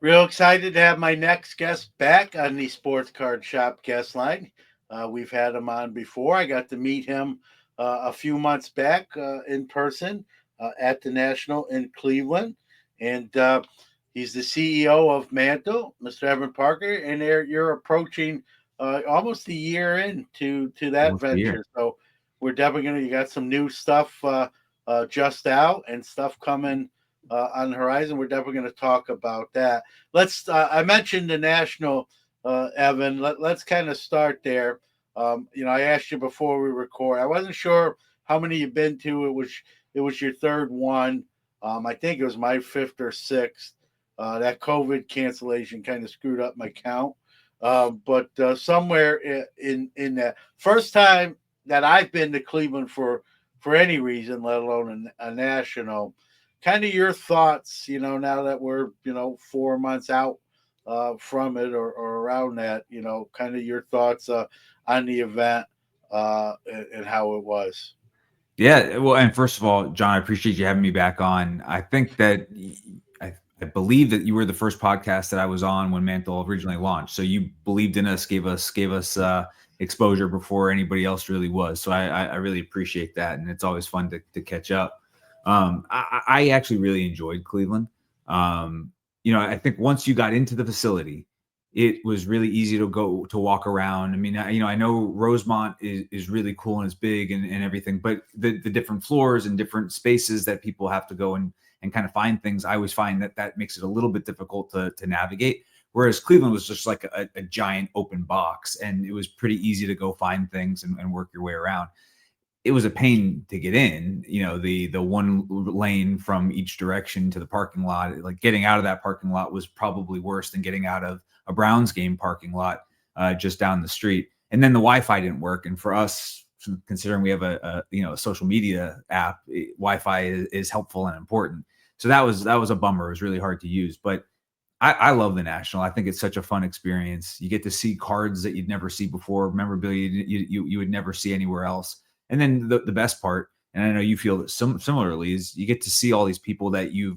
Real excited to have my next guest back on the Sports Card Shop guest line. We've had him on before. I got to meet him a few months back in person at the National in Cleveland. And he's the CEO of Mantel, Mr. Evan Parker. And you're approaching almost a year into that Almost a year. venture. So we're definitely going to, you got some new stuff just out and stuff coming on the horizon. We're definitely going to talk about that. Let's. I mentioned the national, Evan. Let's kind of start there. I asked you before we record. I wasn't sure how many you've been to. It was your third one. I think it was my fifth or sixth. That COVID cancellation kind of screwed up my count. But somewhere in that first time that I've been to Cleveland for any reason, let alone a national, kind of your thoughts, now that we're, 4 months out from it or around that, kind of your thoughts on the event and how it was. Yeah, well, and first of all, John, I appreciate you having me back on. I think that I believe that you were the first podcast that I was on when Mantle originally launched. So you believed in us, gave us exposure before anybody else really was. So I really appreciate that, and it's always fun to catch up. I actually really enjoyed Cleveland. I think once you got into the facility, it was really easy to go to walk around. I mean, I know Rosemont is really cool and it's big and everything, but the different floors and different spaces that people have to go and kind of find things, I always find that makes it a little bit difficult to navigate. Whereas Cleveland was just like a giant open box, and it was pretty easy to go find things and work your way around. It was a pain to get in, the one lane from each direction to the parking lot. Like getting out of that parking lot was probably worse than getting out of a Browns game parking lot just down the street. And then the Wi-Fi didn't work. And for us, considering we have a social media app, Wi-Fi is helpful and important. So that was a bummer. It was really hard to use, but I love the National. I think it's such a fun experience. You get to see cards that you'd never see before, memorabilia you would never see anywhere else. And then the best part, and I know you feel that similarly, is you get to see all these people that you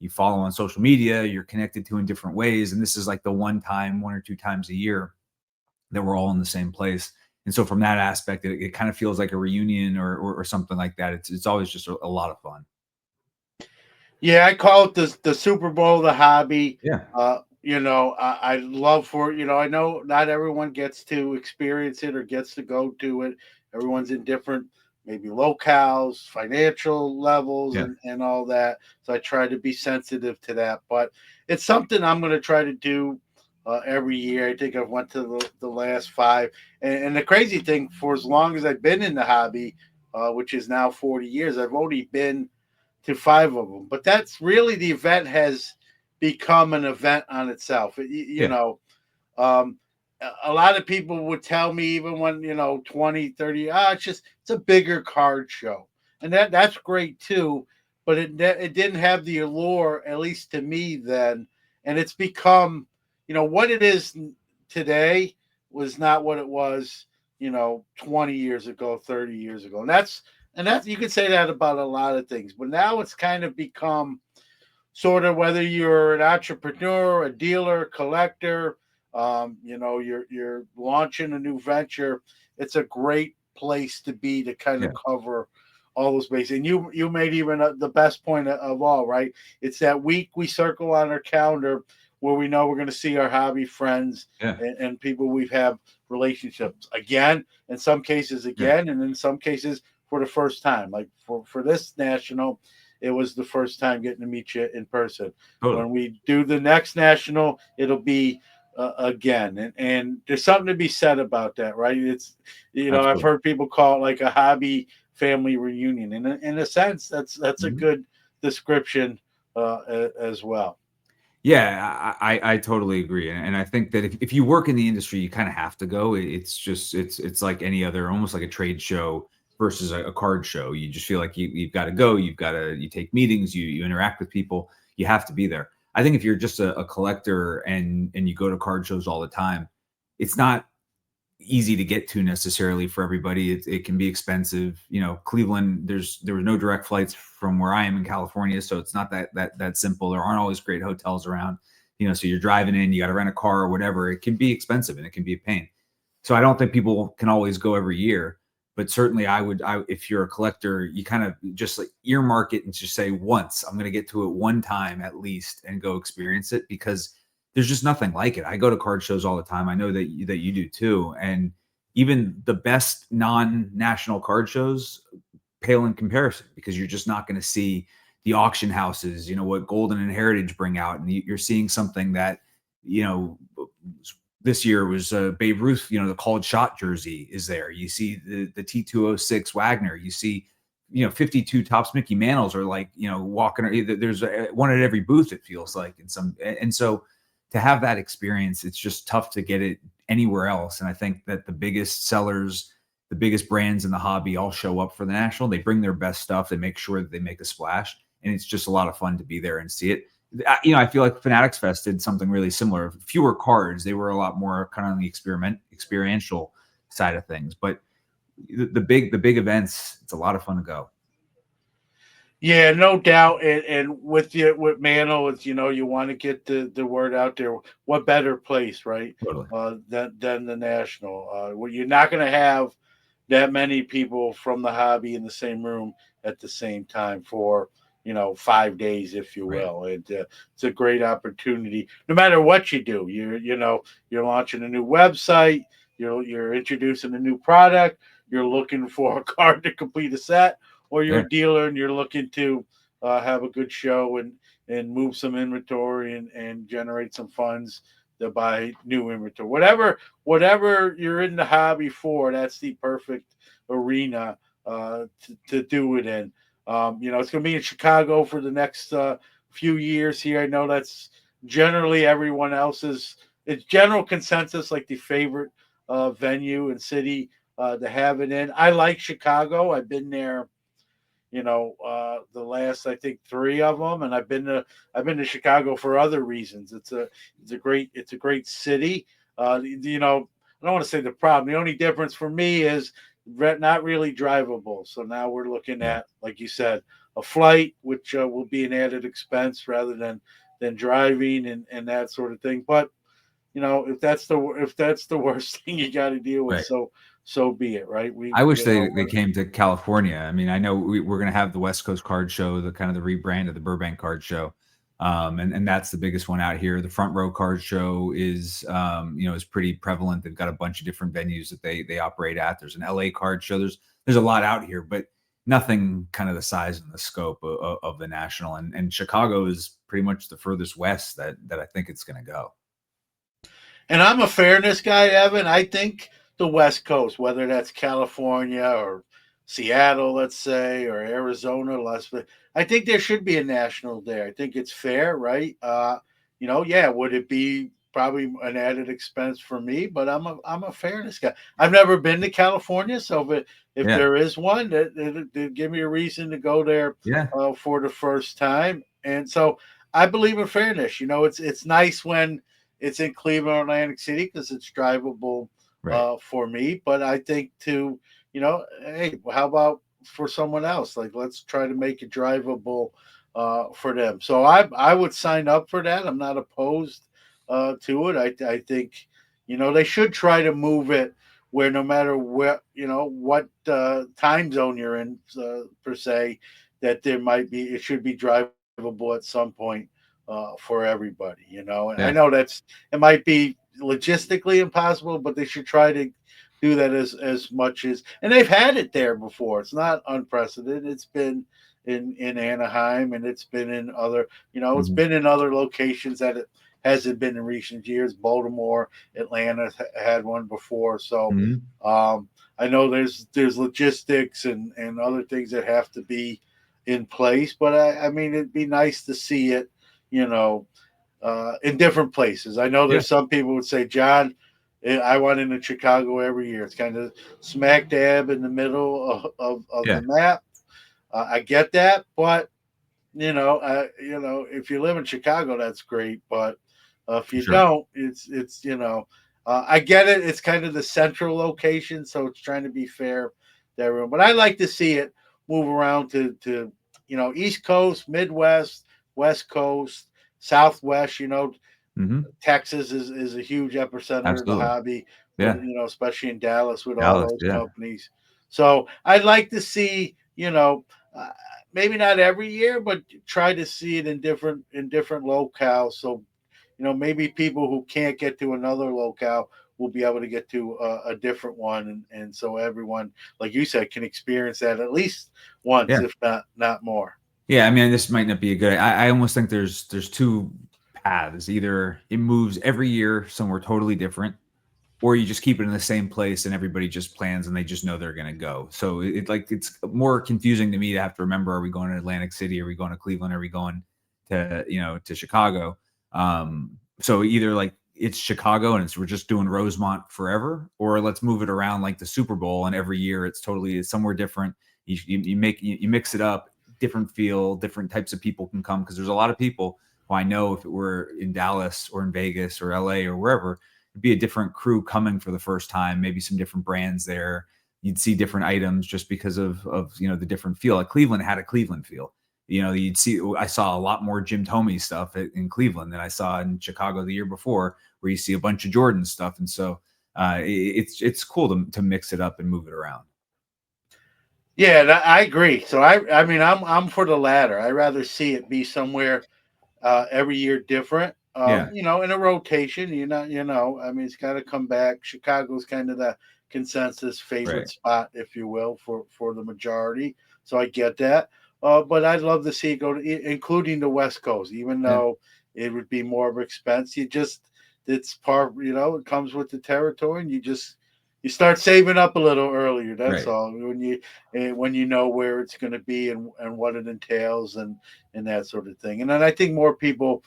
follow on social media, you're connected to in different ways. And this is like the one or two times a year that we're all in the same place. And so from that aspect, it kind of feels like a reunion or something like that. It's always just a lot of fun. Yeah, I call it the Super Bowl, the hobby. Yeah. I love for I know not everyone gets to experience it or gets to go to it. Everyone's in different maybe locales, financial levels, Yeah. and all that. So I try to be sensitive to that. But it's something I'm going to try to do every year. I think I've went to the last five, and the crazy thing, for as long as I've been in the hobby, which is now 40 years, I've only been to five of them. But that's really, the event has become an event on itself. Yeah. Um, a lot of people would tell me, even when 20, 30, it's a bigger card show, and that's great too. But it didn't have the allure, at least to me then, and it's become, what it is today was not what it was 20 years ago, 30 years ago. And that's you could say that about a lot of things, but now it's kind of become sort of, whether you're an entrepreneur, a dealer, collector, you're launching a new venture. It's a great place to be to kind of Yeah. cover all those bases. And you made even the best point of all, right? It's that week we circle on our calendar where we know we're going to see our hobby friends Yeah. and people we've had relationships again, in some cases Yeah. again, and in some cases for the first time. Like for this national, it was the first time getting to meet you in person. Totally. When we do the next national, it'll be again, and there's something to be said about that, right? It's I've Absolutely. heard people call it like a hobby family reunion, and in a sense, that's a Mhm. good description as well. Yeah, I totally agree, and I think that if you work in the industry, you kind of have to go. It's just it's like any other, almost like a trade show versus a card show. You just feel like you've got to go. You take meetings, you interact with people. You have to be there. I think if you're just a collector and you go to card shows all the time, it's not easy to get to necessarily for everybody. It can be expensive. Cleveland, there were no direct flights from where I am in California, so it's not that simple. There aren't always great hotels around. So you're driving in, you got to rent a car or whatever. It can be expensive and it can be a pain. So I don't think people can always go every year, but certainly if you're a collector, you kind of just like earmark it and just say once, I'm going to get to it one time at least and go experience it, because there's just nothing like it. I go to card shows all the time. I know that you do too. And even the best non-national card shows pale in comparison, because you're just not going to see the auction houses, what Golden and Heritage bring out. And you're seeing something that, you know, this year was Babe Ruth, the called shot jersey is there. You see the T206 Wagner. You see, 52 Topps Mickey Mantles are like, walking. There's one at every booth, it feels like. And so to have that experience, it's just tough to get it anywhere else. And I think that the biggest sellers, the biggest brands in the hobby all show up for the national. They bring their best stuff. They make sure that they make a splash. And it's just a lot of fun to be there and see it. I feel like Fanatics Fest did something really similar. Fewer cards. They were a lot more kind of on the experiential side of things. But the big events, it's a lot of fun to go. Yeah, no doubt. And with Mantle, it's you want to get the word out there. What better place, right? Totally. Than the national. Well, you're not going to have that many people from the hobby in the same room at the same time for 5 days, if you will. Right. It's a great opportunity. No matter what you do, you're launching a new website. You're introducing a new product. You're looking for a card to complete a set, or you're a dealer and you're looking to have a good show and move some inventory and generate some funds to buy new inventory. Whatever you're in the hobby for, that's the perfect arena to do it in. It's going to be in Chicago for the next few years here. I know that's generally everyone else's. It's general consensus, like the favorite venue and city to have it in. I like Chicago. I've been there, the last, I think, 3 of them, and I've been to Chicago for other reasons. It's a great city. I don't want to say the problem. The only difference for me is not really drivable. So now we're looking at, like you said, a flight, which will be an added expense rather than driving and that sort of thing. But if that's the worst thing you got to deal with, so be it, right? I wish they came to California. I mean, I know we're going to have the West Coast Card Show, the kind of the rebrand of the Burbank Card Show. And that's the biggest one out here. The Front Row Card Show is pretty prevalent. They've got a bunch of different venues that they operate at. There's an LA Card Show. There's a lot out here, but nothing kind of the size and the scope of the national. And Chicago is pretty much the furthest west that I think it's going to go. And I'm a fairness guy, Evan. I think the West Coast, whether that's California or Seattle, let's say, or Arizona, Las Vegas, I think there should be a national there. I think it's fair, right? Would it be probably an added expense for me? But I'm a fairness guy. I've never been to California, so if there is one, that give me a reason to go there for the first time. And so I believe in fairness. It's nice when it's in Cleveland, Atlantic City, because it's drivable for me. But I think too, hey, how about for someone else? Like, let's try to make it drivable for them. So I would sign up for that. I'm not opposed to it. I think they should try to move it where no matter what time zone you're in per se, that it should be drivable at some point for everybody. And I know it might be logistically impossible, but they should try to do that as much as, and they've had it there before. It's not unprecedented. It's been in Anaheim, and it's been in other, it's been in other locations that it hasn't been in recent years. Baltimore, Atlanta had one before. So I know there's logistics and other things that have to be in place, but I mean, it'd be nice to see it, in different places. I know there's some people would say, John, I want into Chicago every year. It's kind of smack dab in the middle of the map. I get that, but if you live in Chicago, that's great. But if you don't, it's I get it. It's kind of the central location, so it's trying to be fair to everyone. But I like to see it move around to East Coast, Midwest, West Coast, Southwest. Mhm. Texas is a huge epicenter of the Absolutely. hobby, but Yeah. especially in Dallas with all Dallas, those yeah. companies. So I'd like to see, uh, maybe not every year, but try to see it in different locales. So maybe people who can't get to another locale will be able to get to a different one, and so everyone, like you said, can experience that at least once, Yeah. if not more. Yeah, I mean, this might not be a good I almost think there's 2 paths. Either it moves every year somewhere totally different, or you just keep it in the same place and everybody just plans and they just know they're gonna go. So it's more confusing to me to have to remember, are we going to Atlantic City? Are we going to Cleveland? Are we going to, to Chicago? So either like it's Chicago and we're just doing Rosemont forever, or let's move it around like the Super Bowl and every year it's somewhere different. You mix it up, different feel, different types of people can come because there's a lot of people who I know if it were in Dallas or in Vegas or LA or wherever, be a different crew coming for the first time, maybe some different brands there. You'd see different items just because of the different feel. Like Cleveland had a Cleveland feel. I saw a lot more Jim Thome stuff in Cleveland than I saw in Chicago the year before, where you see a bunch of Jordan stuff. And so it's cool to mix it up and move it around. Yeah, and I agree. So I mean, I'm for the latter. I rather see it be somewhere every year different. Yeah, In a rotation. I mean, it's got to come back. Chicago's kind of the consensus favorite right. spot, if you will, for the majority. So I get that. But I'd love to see it go to, including the West Coast, even Yeah, though it would be more of an expense. It's part, it comes with the territory, and you start saving up a little earlier. That's right. all. When you know where it's going to be, and what it entails, and that sort of thing. And then I think more people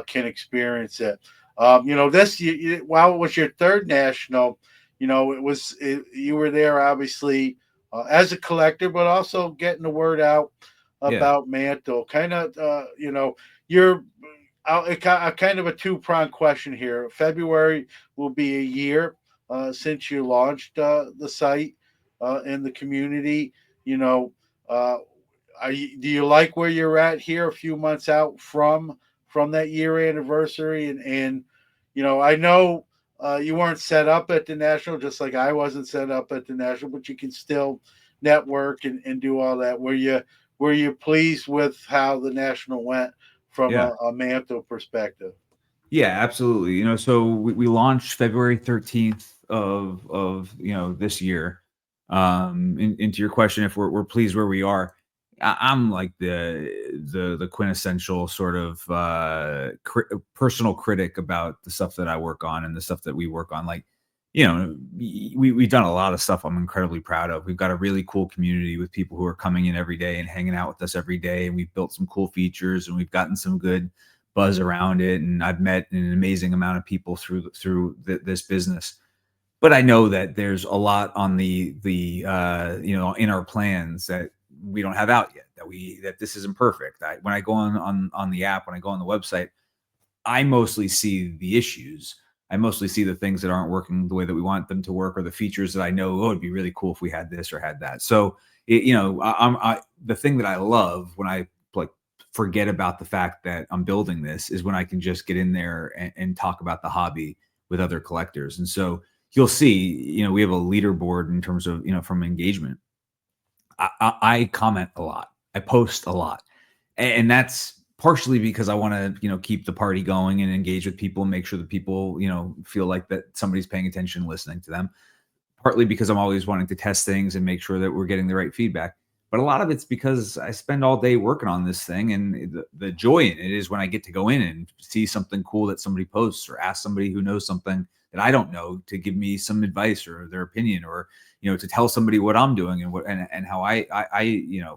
can experience it. While it was your third national, you were there obviously as a collector, but also getting the word out Yeah, about Mantle. Kind of, you're kind of a two-pronged question here. February will be a year since you launched the site in the community. You know, uh, do you like where you're at here, a few months out from that year anniversary? And I know you weren't set up at the national, just like I wasn't set up at the national, but you can still network and do all that. Were you pleased with how the national went from yeah. a Mantle perspective? Yeah, absolutely. So we launched February 13th of this year. Into your question, if we're pleased where we are, I'm like the quintessential sort of personal critic about the stuff that I work on and the stuff that we work on. Like, we've done a lot of stuff I'm incredibly proud of. We've got a really cool community with people who are coming in every day and hanging out with us every day, and we've built some cool features and we've gotten some good buzz around it, and I've met an amazing amount of people through this business. But I know that there's a lot on the in our plans that we don't have out yet, that this isn't perfect. When I go on the app, when I go on the website, I mostly see the issues. I mostly see the things that aren't working the way that we want them to work, or the features that I know, it'd be really cool if we had this or had that. So, the thing that I love when I like forget about the fact that I'm building this is when I can just get in there and talk about the hobby with other collectors. And so you'll see, we have a leaderboard in terms of, from engagement. I comment a lot. I post a lot, and that's partially because I want to, keep the party going and engage with people and make sure that people, feel like that somebody's paying attention, listening to them. Partly because I'm always wanting to test things and make sure that we're getting the right feedback. But a lot of it's because I spend all day working on this thing, and the joy in it is when I get to go in and see something cool that somebody posts, or ask somebody who knows something that I don't know to give me some advice or their opinion, or to tell somebody what I'm doing and and how I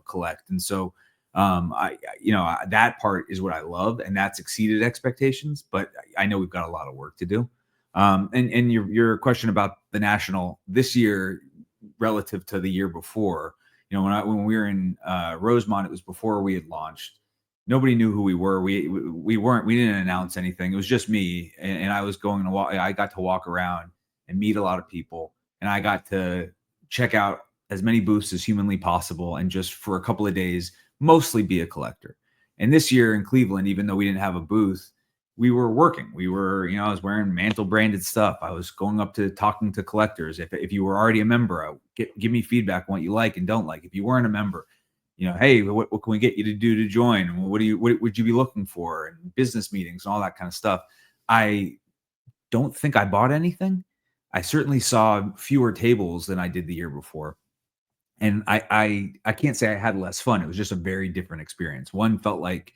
collect. And so that part is what I love, and that's exceeded expectations. But I know we've got a lot of work to do. And your question about the national this year relative to the year before, when we were in Rosemont, it was before we had launched. Nobody knew who we were. We didn't announce anything. It was just me, and I was going to walk. I got to walk around and meet a lot of people, and I got to check out as many booths as humanly possible, and just for a couple of days, mostly be a collector. And this year in Cleveland, even though we didn't have a booth, we were working. We were, I was wearing Mantel branded stuff. I was going up to talking to collectors. If you were already a member, give me feedback on what you like and don't like. If you weren't a member, hey, what can we get you to do to join? What would you be looking for? And business meetings and all that kind of stuff. I don't think I bought anything. I certainly saw fewer tables than I did the year before. And I can't say I had less fun. It was just a very different experience. One felt like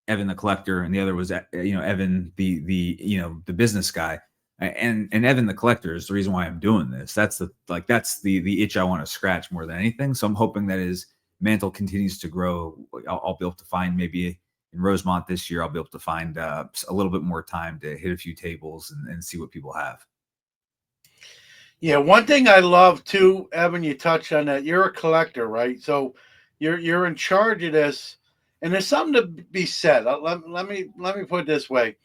Evan the collector, and the other was Evan the business guy. And Evan the collector is the reason why I'm doing this. That's the itch I want to scratch more than anything. So I'm hoping that as Mantle continues to grow, I'll be able to find maybe in Rosemont this year, I'll be able to find a little bit more time to hit a few tables and see what people have. Yeah, one thing I love too, Evan, you touched on that. You're a collector, right? So you're in charge of this, and there's something to be said. Let me put it this way.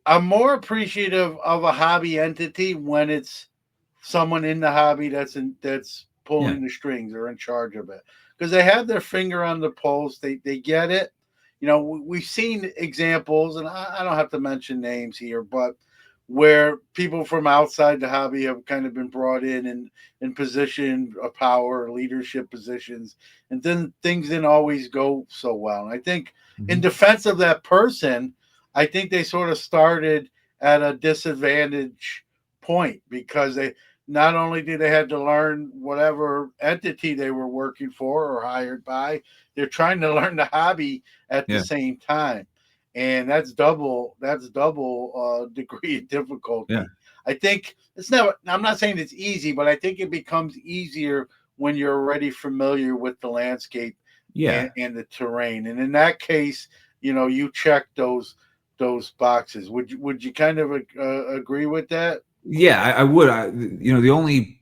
I'm more appreciative of a hobby entity when it's someone in the hobby that's Yeah. pulling the strings or in charge of it, because they have their finger on the pulse. They get it. We've seen examples, and I don't have to mention names here, but where people from outside the hobby have kind of been brought in position of power, leadership positions, and then things didn't always go so well. And I think in Mhm. defense of that person, I think they sort of started at a disadvantage point, because they not only did they had to learn whatever entity they were working for or hired by, they're trying to learn the hobby at the Yeah. same time, and that's double degree of Yeah. difficulty. I think it's never. I'm not saying it's easy, but I think it becomes easier when you're already familiar with the landscape Yeah. and the terrain. And in that case, you check those boxes. Would you kind of agree with that? Yeah, I would. The only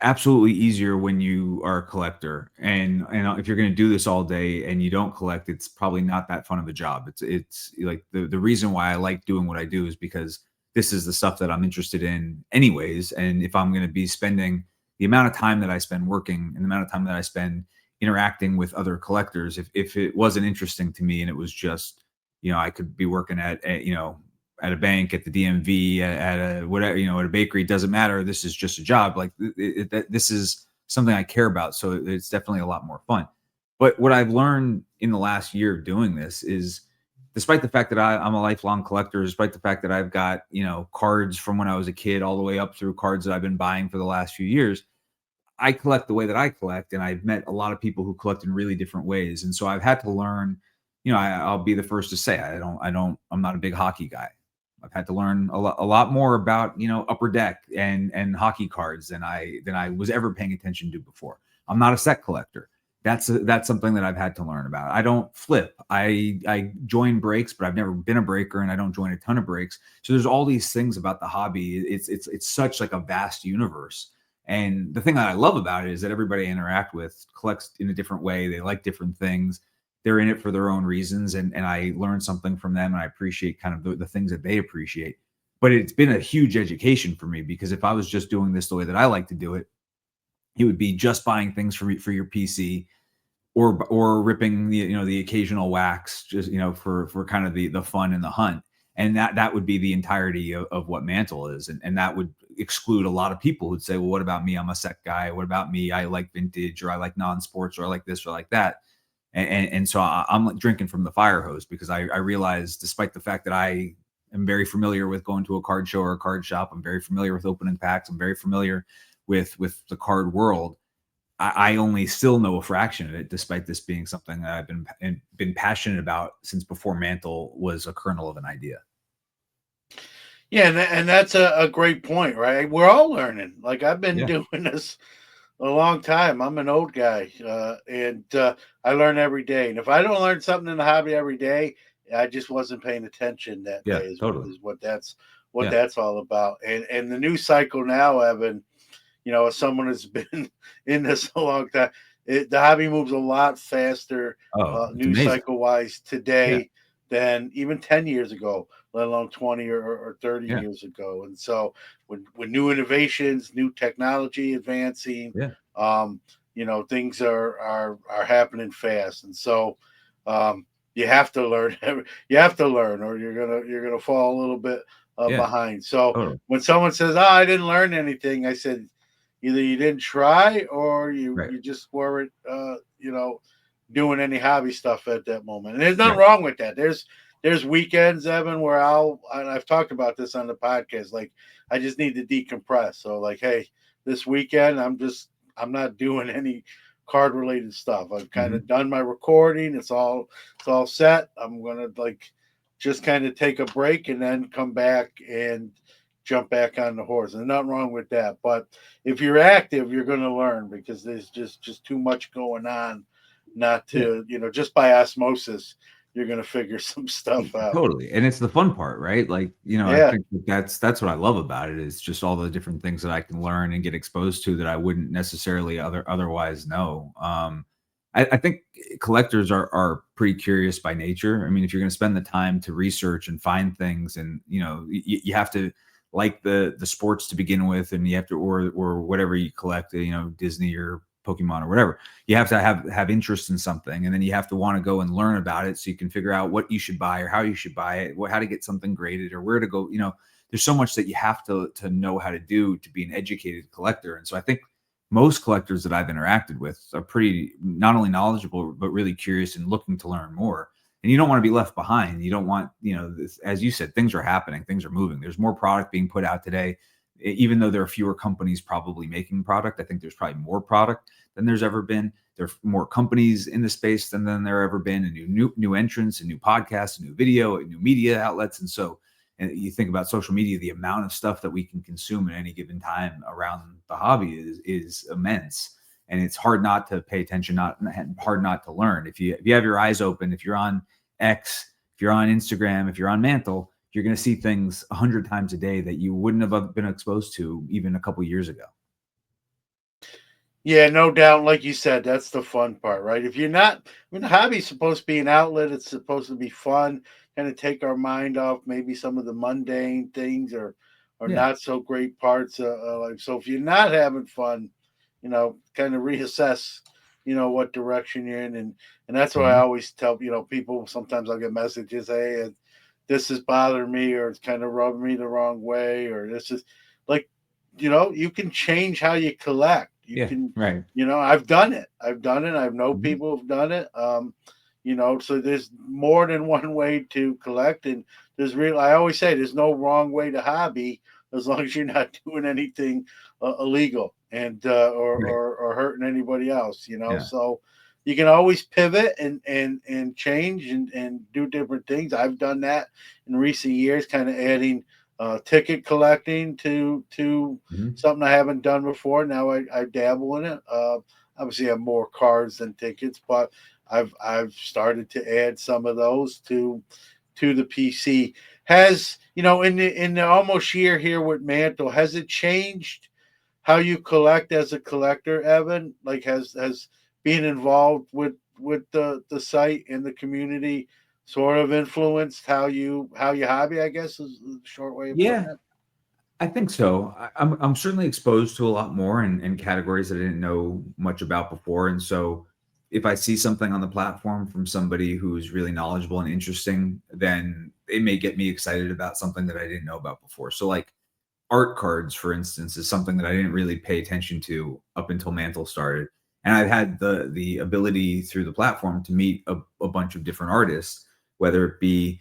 absolutely easier when you are a collector, and if you're going to do this all day and you don't collect, it's probably not that fun of a job. It's like the reason why I like doing what I do is because this is the stuff that I'm interested in, anyways. And if I'm going to be spending the amount of time that I spend working and the amount of time that I spend interacting with other collectors, if it wasn't interesting to me and it was just I could be working at a bank, at the DMV, at a whatever, at a bakery. It doesn't matter. This is just a job. Like this is something I care about. So it's definitely a lot more fun. But what I've learned in the last year of doing this is, despite the fact that I'm a lifelong collector, despite the fact that I've got, cards from when I was a kid all the way up through cards that I've been buying for the last few years, I collect the way that I collect, and I've met a lot of people who collect in really different ways. And so I've had to learn, I'll be the first to say, I'm not a big hockey guy. I've had to learn a lot more about, upper deck and hockey cards than I was ever paying attention to before. I'm not a set collector. That's something that I've had to learn about. I don't flip. I join breaks, but I've never been a breaker, and I don't join a ton of breaks. So there's all these things about the hobby. It's such like a vast universe. And the thing that I love about it is that everybody I interact with collects in a different way. They like different things. They're in it for their own reasons. And I learn something from them, and I appreciate kind of the things that they appreciate. But it's been a huge education for me, because if I was just doing this the way that I like to do it, it would be just buying things for your PC, or ripping the occasional wax, just for kind of the fun and the hunt. And that would be the entirety of what Mantle is. And that would exclude a lot of people who'd say, well, what about me? I'm a set guy. What about me? I like vintage, or I like non-sports, or I like this or like that. And so I'm like drinking from the fire hose, because I realize, despite the fact that I am very familiar with going to a card show or a card shop, I'm very familiar with opening packs, I'm very familiar with the card world. I only still know a fraction of it, despite this being something that I've been passionate about since before Mantle was a kernel of an idea. Yeah, and that's a great point, right? We're all learning. Like, I've been Yeah, doing this a long time. I'm an old guy, and I learn every day. And if I don't learn something in the hobby every day, I just wasn't paying attention that yeah, day. totally. Is what Yeah, that's all about. And the new cycle now, Evan. As someone who's been in this a long time, the hobby moves a lot faster, oh, it's news amazing. cycle wise Yeah, today than even 10 years ago, let alone 20 or 30 yeah, years ago. And so, with new innovations, new technology advancing, yeah, things are happening fast. And so, um, you have to learn. You have to learn, or you're gonna fall a little bit Yeah, behind. So totally. when someone says, "Oh, I didn't learn anything," I said, either you didn't try, or Right, you just weren't, doing any hobby stuff at that moment. And there's nothing right. wrong with that. There's weekends, Evan, where and I've talked about this on the podcast. Like, I just need to decompress. So like, hey, this weekend I'm not doing any card related stuff. I've kind Mhm. of done my recording. It's all set. I'm gonna like just kind of take a break and then come back and jump back on the horse. And nothing wrong with that. But if you're active, you're gonna learn, because there's just too much going on not Yeah. to, just by osmosis, you're gonna figure some stuff out. Totally, and it's the fun part, right? Like, I Yeah. think that's what I love about it, is just all the different things that I can learn and get exposed to that I wouldn't necessarily otherwise know. I think collectors are pretty curious by nature. I mean, if you're gonna spend the time to research and find things, and, you have to like the sports to begin with, and you have to, or whatever you collect, Disney or Pokemon or whatever, you have to have interest in something, and then you have to want to go and learn about it so you can figure out what you should buy or how you should buy it, how to get something graded, or where to go. There's so much that you have to know how to do to be an educated collector. And so I think most collectors that I've interacted with are pretty not only knowledgeable but really curious and looking to learn more. And you don't want to be left behind. You don't want, this, as you said, things are happening, things are moving. There's more product being put out today. Even though there are fewer companies probably making product, I think there's probably more product than there's ever been. There are more companies in the space than there ever been, and new entrants, and new podcasts, and new video, and new media outlets. And so, and you think about social media, the amount of stuff that we can consume at any given time around the hobby is immense. And it's hard not to pay attention, not hard not to learn. If you have your eyes open, if you're on X, if you're on Instagram, if you're on Mantle, you're going to see things 100 times a day that you wouldn't have been exposed to even a couple years ago. Yeah, no doubt. Like you said, that's the fun part, right? If you're not, I mean, the hobby's supposed to be an outlet. It's supposed to be fun, kind of take our mind off maybe some of the mundane things, or Yeah. not so great parts of life. So if you're not having fun, kind of reassess, what direction you're in. And that's why I Mhm. always tell, people, sometimes I'll get messages, hey, this is bothering me, or it's kind of rubbing me the wrong way, or this is like, you can change how you collect. You Yeah. can, Right. I've done it. I've done it. I know Mhm. people who've done it. So there's more than one way to collect. And I always say there's no wrong way to hobby, as long as you're not doing anything illegal, and Right. or hurting anybody else. Yeah. So you can always pivot and change and do different things. I've done that in recent years, kind of adding ticket collecting to Mhm. something I haven't done before. Now I dabble in it. Obviously, I have more cards than tickets, but I've started to add some of those to the PC. Has, in the almost year here with Mantle, has it changed how you collect as a collector, Evan? Like, has being involved with the site and the community sort of influenced how you hobby, I guess, is a short way of putting Yeah, it. I think so. I'm certainly exposed to a lot more in categories that I didn't know much about before. And so if I see something on the platform from somebody who's really knowledgeable and interesting, then it may get me excited about something that I didn't know about before. So like art cards, for instance, is something that I didn't really pay attention to up until Mantle started. And I've had the ability through the platform to meet a bunch of different artists, whether it be,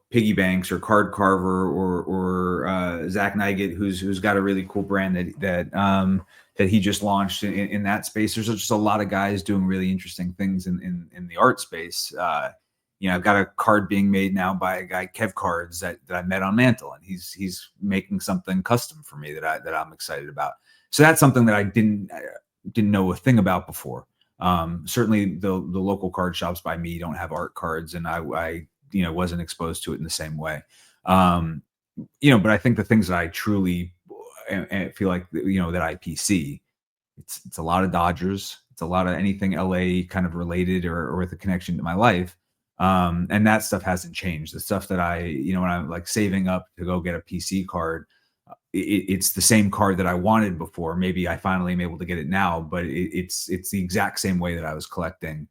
Piggy Banks or Card Carver, or Zach Nigett, who's got a really cool brand that he just launched in that space. There's just a lot of guys doing really interesting things in the art space. I've got a card being made now by a guy, Kev Cards, that I met on Mantle, and he's making something custom for me that I'm excited about. So that's something that I didn't know a thing about before. Certainly the local card shops by me don't have art cards, and I wasn't exposed to it in the same way. Um, but I think the things that I truly feel like that I PC, it's a lot of Dodgers. It's a lot of anything LA kind of related or with a connection to my life. And that stuff hasn't changed. The stuff that when I'm like saving up to go get a PC card, it's the same card that I wanted before. Maybe I finally am able to get it now, but it's the exact same way that I was collecting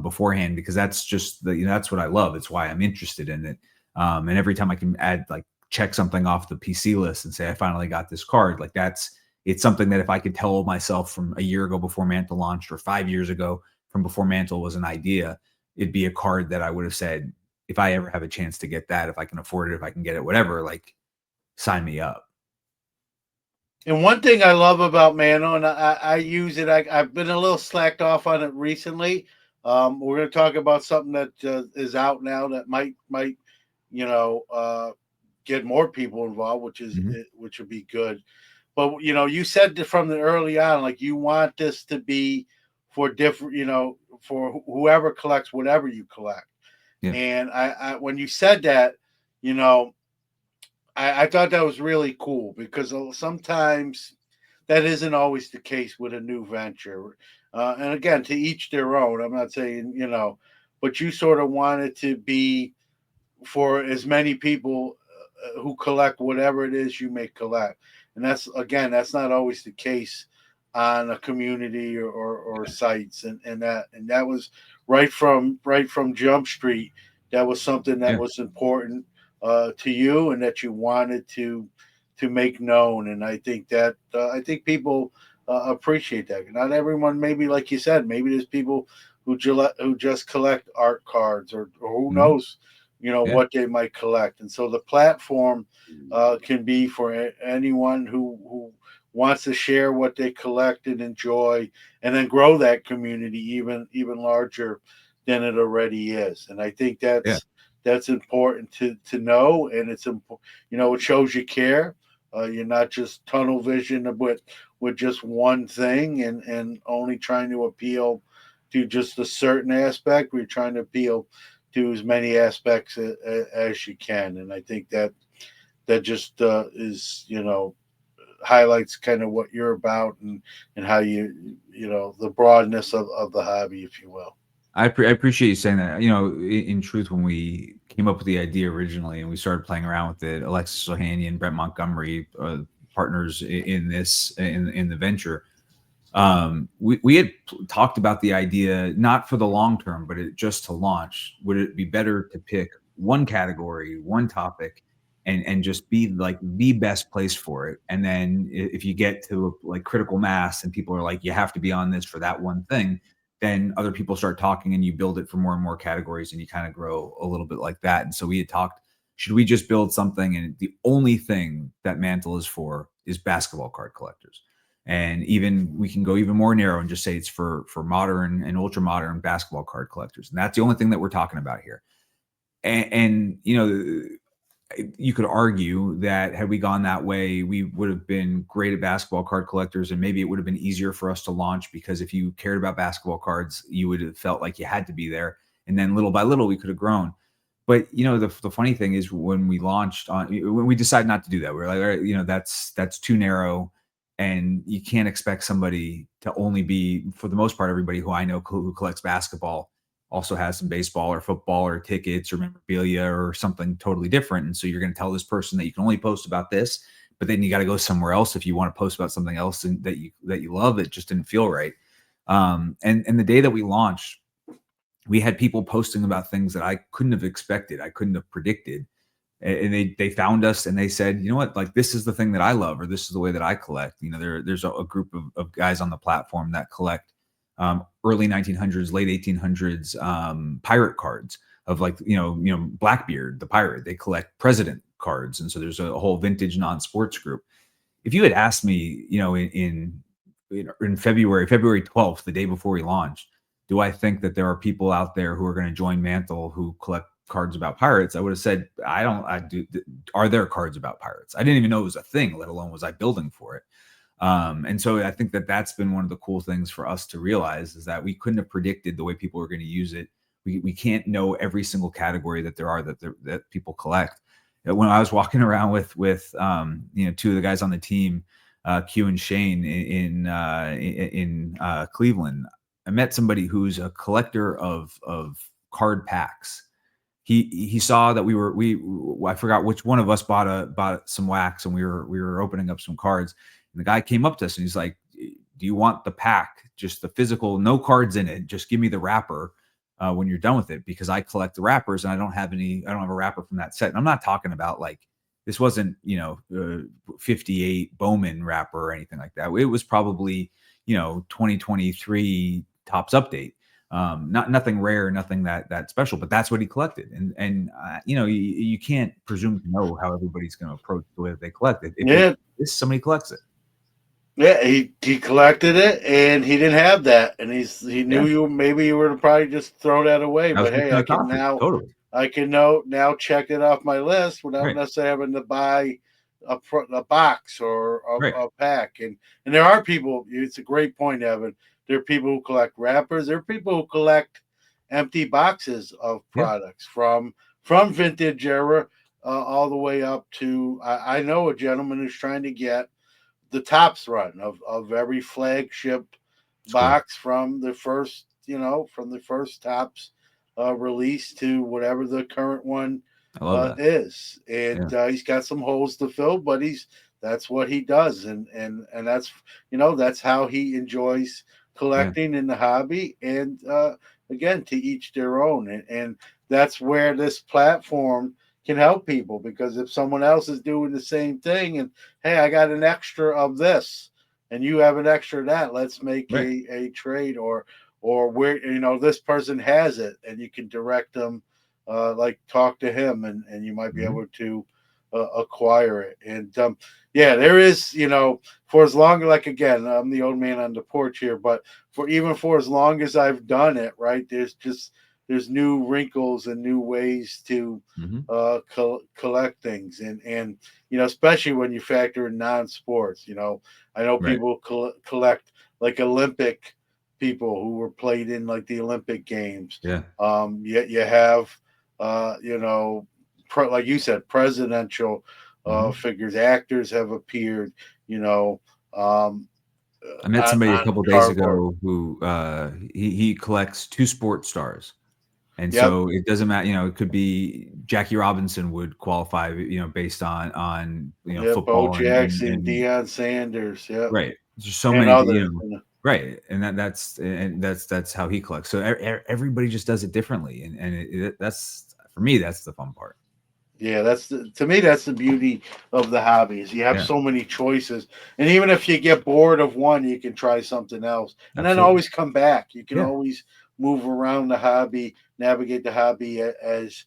beforehand, because that's just that's what I love. It's why I'm interested in it. And every time I can add, like, check something off the PC list and say I finally got this card, like, it's something that if I could tell myself from a year ago before Mantle launched, or 5 years ago from before Mantle was an idea, it'd be a card that I would have said, if I ever have a chance to get that, if I can afford it, if I can get it, whatever, like, sign me up. And one thing I love about Mano, and I use it. I've been a little slacked off on it recently. We're going to talk about something that is out now that might you know get more people involved, Mhm. which would be good. But you said that from the early on, like, you want this to be for different, for whoever collects whatever you collect. Yeah. And I when you said that, you know, I thought that was really cool because sometimes that isn't always the case with a new venture. And again, to each their own. I'm not saying, but you sort of want it to be for as many people who collect whatever it is you may collect. And that's not always the case on a community or sites. And that was right from Jump Street. That was something that Yeah. was important to you and that you wanted to make known. And I think people appreciate that. Not everyone, maybe like you said, maybe there's people who just collect art cards, or who Mhm. knows, Yeah. what they might collect. And so the platform can be for anyone who wants to share what they collect and enjoy, and then grow that community even larger than it already is. And I think Yeah. that's important to know. And it's important, it shows you care. You're not just tunnel vision with just one thing, and only trying to appeal to just a certain aspect. We're trying to appeal to as many aspects as you can. And I think that just is, highlights kind of what you're about, and how the broadness of the hobby, if you will. I appreciate you saying that. In truth, when we came up with the idea originally and we started playing around with it, Alexis Ohanian, Brett Montgomery, partners in this in the venture, we had talked about the idea, not for the long term, but just to launch. Would it be better to pick one category, one topic, and just be like the best place for it? And then if you get to like critical mass and people are like, you have to be on this for that one thing, then other people start talking and you build it for more and more categories and you kind of grow a little bit like that. And so we had talked, should we just build something, and the only thing that Mantle is for is basketball card collectors? And even we can go even more narrow and just say it's for modern and ultra modern basketball card collectors, and that's the only thing that we're talking about here. And you could argue that had we gone that way, we would have been great at basketball card collectors, and maybe it would have been easier for us to launch, because if you cared about basketball cards, you would have felt like you had to be there, and then little by little we could have grown. But the funny thing is, when we decided not to do that, we are like, all right, that's too narrow, and you can't expect somebody to only be, for the most part, everybody who I know who collects basketball also has some baseball or football or tickets or memorabilia or something totally different. And so you're going to tell this person that you can only post about this, but then you got to go somewhere else if you want to post about something else that you love. It just didn't feel right. And the day that we launched, we had people posting about things that I couldn't have expected, I couldn't have predicted. And they found us and they said, you know what, like, this is the thing that I love, or this is the way that I collect. There's a group of guys on the platform that collect early 1900s, late 1800s pirate cards of, like, Blackbeard, the pirate. They collect president cards. And so there's a whole vintage non-sports group. If you had asked me, in February 12th, the day before we launched, do I think that there are people out there who are going to join Mantle who collect cards about pirates? I would have said, I don't. I do. Are there cards about pirates? I didn't even know it was a thing, let alone was I building for it. And so I think that that's been one of the cool things for us to realize, is that we couldn't have predicted the way people were going to use it. We can't know every single category that there are that people collect. When I was walking around with two of the guys on the team, Q and Shane in Cleveland, I met somebody who's a collector of card packs. He saw that I forgot which one of us bought some wax, and we were opening up some cards, and the guy came up to us and he's like, do you want the pack, just the physical, no cards in it, just give me the wrapper, when you're done with it, because I collect the wrappers and I don't have a wrapper from that set. And I'm not talking about like, this wasn't, 58 Bowman wrapper or anything like that. It was probably, 2023 Topps update. Nothing rare, nothing that special, but that's what he collected. And you can't presume to know how everybody's going to approach the way that they collect it. If Yeah, somebody collects it. yeah, he collected it, and he didn't have that, and he knew Yeah. you were to probably just throw that away. That was But just hey, a topic. Totally. I can now check it off my list without Right. necessarily having to buy a box or Right. a pack. And there are people. It's a great point, Evan. There are people who collect wrappers. There are people who collect empty boxes of Yeah. products from vintage era all the way up to. I know a gentleman who's trying to get the Topps run of every flagship Cool. box from the first, Topps release to whatever the current one I love that. is. And he's got some holes to fill, but that's what he does, and that's how he enjoys collecting in the hobby. And again, to each their own, and that's where this platform can help people, because if someone else is doing the same thing, and hey, I got an extra of this and you have an extra of that, let's make Right. a trade, or where this person has it and you can direct them, like talk to him, and you might be Mhm. able to acquire it. And there is, for as long, like, again, I'm the old man on the porch here, but for as long as I've done it, right, there's new wrinkles and new ways to Mhm. collect things, and especially when you factor in non-sports. I know Right. people collect like Olympic people who were played in like the Olympic games. Yeah. You have like you said, presidential Mhm. figures, actors have appeared, um, I met somebody a on couple days cardboard. ago who he collects two sports stars. And Yep. so it doesn't matter, it could be Jackie Robinson would qualify, based on Yeah, Bo football Jackson, and Deion Sanders, yep, right. There's so and many, others. right. And that's how he collects. So everybody just does it differently. And that's, for me, that's the fun part. Yeah, to me, that's the beauty of the hobby, is you have Yeah, so many choices, and even if you get bored of one, you can try something else, and then absolutely. always come back. You can Yeah. always move around the hobby, navigate the hobby Yeah. as